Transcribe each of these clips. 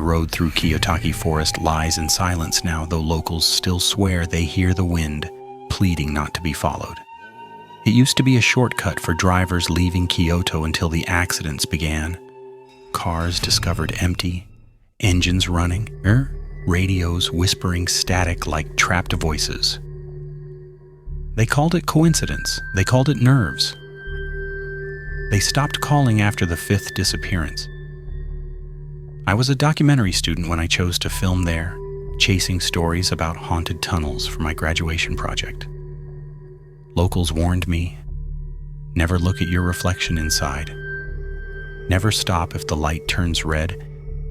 road through Kiyotaki Forest lies in silence now, though locals still swear they hear the wind pleading not to be followed. It used to be a shortcut for drivers leaving Kyoto until the accidents began. Cars discovered empty, engines running, radios whispering static like trapped voices. They called it coincidence. They called it nerves. They stopped calling after the 5th disappearance. I was a documentary student when I chose to film there, chasing stories about haunted tunnels for my graduation project. Locals warned me, never look at your reflection inside. Never stop if the light turns red.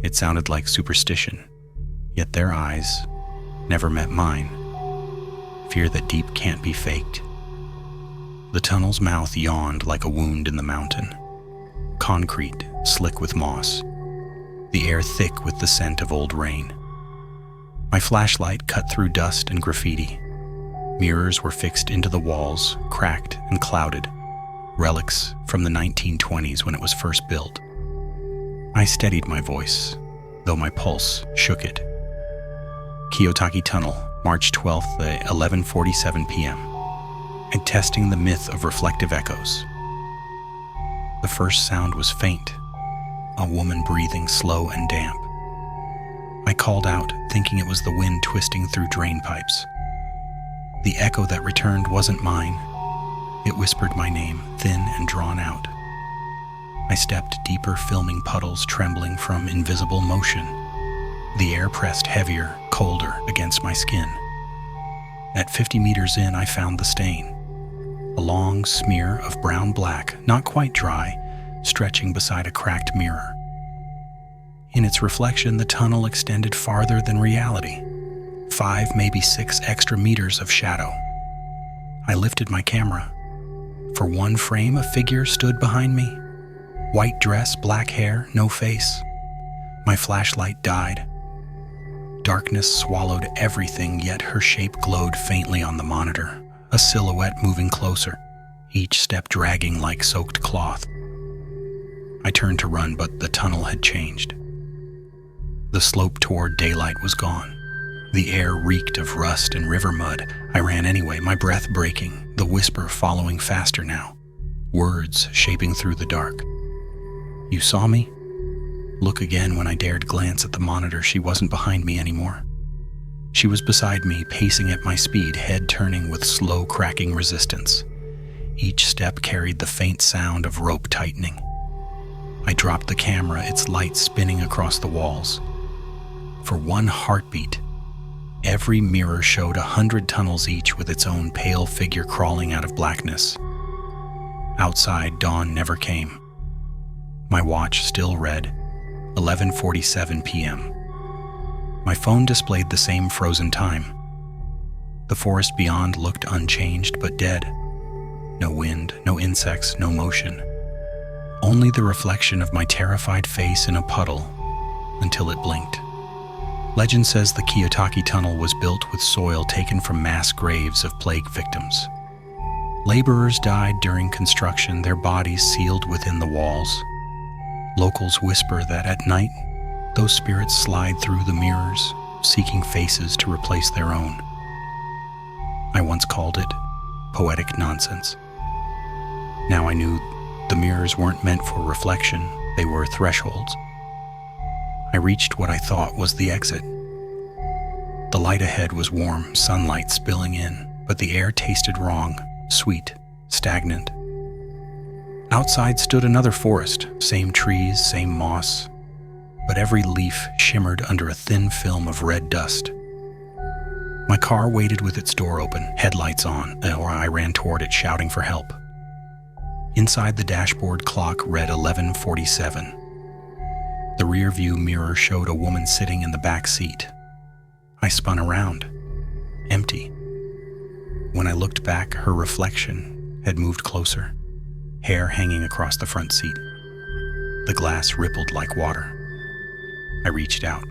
It sounded like superstition, yet their eyes never met mine. Fear that deep can't be faked. The tunnel's mouth yawned like a wound in the mountain. Concrete, slick with moss. The air thick with the scent of old rain. My flashlight cut through dust and graffiti. Mirrors were fixed into the walls, cracked and clouded. Relics from the 1920s when it was first built. I steadied my voice, though my pulse shook it. Kiyotaki Tunnel, March 12th, 11:47 p.m. And testing the myth of reflective echoes. The first sound was faint, a woman breathing slow and damp. I called out, thinking it was the wind twisting through drain pipes. The echo that returned wasn't mine. It whispered my name, thin and drawn out. I stepped deeper, filming puddles trembling from invisible motion. The air pressed heavier, colder against my skin. At 50 meters in, I found the stain. A long smear of brown-black, not quite dry, stretching beside a cracked mirror. In its reflection, the tunnel extended farther than reality. 5, maybe 6 extra meters of shadow. I lifted my camera. For one frame, a figure stood behind me. White dress, black hair, no face. My flashlight died. Darkness swallowed everything, yet her shape glowed faintly on the monitor, a silhouette moving closer, each step dragging like soaked cloth. I turned to run, but the tunnel had changed. The slope toward daylight was gone. The air reeked of rust and river mud. I ran anyway, my breath breaking, the whisper following faster now, words shaping through the dark. You saw me? Look again. When I dared glance at the monitor, she wasn't behind me anymore. She was beside me, pacing at my speed, head turning with slow cracking resistance. Each step carried the faint sound of rope tightening. I dropped the camera, its light spinning across the walls. For one heartbeat, every mirror showed 100 tunnels each with its own pale figure crawling out of blackness. Outside, dawn never came. My watch still read 11:47 p.m. My phone displayed the same frozen time. The forest beyond looked unchanged but dead. No wind, no insects, no motion. Only the reflection of my terrified face in a puddle until it blinked. Legend says the Kiyotaki Tunnel was built with soil taken from mass graves of plague victims. Laborers died during construction, their bodies sealed within the walls. Locals whisper that at night, those spirits slide through the mirrors, seeking faces to replace their own. I once called it poetic nonsense. Now I knew the mirrors weren't meant for reflection, they were thresholds. I reached what I thought was the exit. The light ahead was warm, sunlight spilling in, but the air tasted wrong, sweet, stagnant. Outside stood another forest, same trees, same moss, but every leaf shimmered under a thin film of red dust. My car waited with its door open, headlights on, or I ran toward it shouting for help. Inside, the dashboard clock read 11:47. The rearview mirror showed a woman sitting in the back seat. I spun around, empty. When I looked back, her reflection had moved closer, hair hanging across the front seat. The glass rippled like water. I reached out.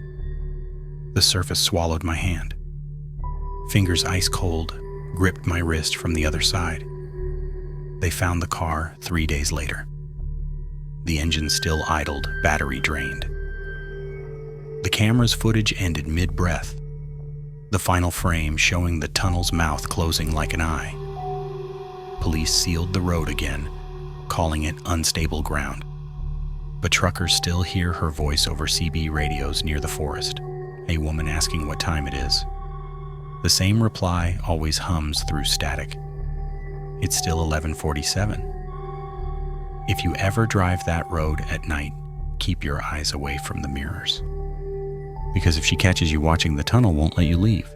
The surface swallowed my hand. Fingers ice cold gripped my wrist from the other side. They found the car 3 days later. The engine still idled, battery drained. The camera's footage ended mid-breath, the final frame showing the tunnel's mouth closing like an eye. Police sealed the road again, calling it unstable ground. But truckers still hear her voice over CB radios near the forest, a woman asking what time it is. The same reply always hums through static. It's still 11:47. If you ever drive that road at night, keep your eyes away from the mirrors. Because if she catches you watching, the tunnel won't let you leave.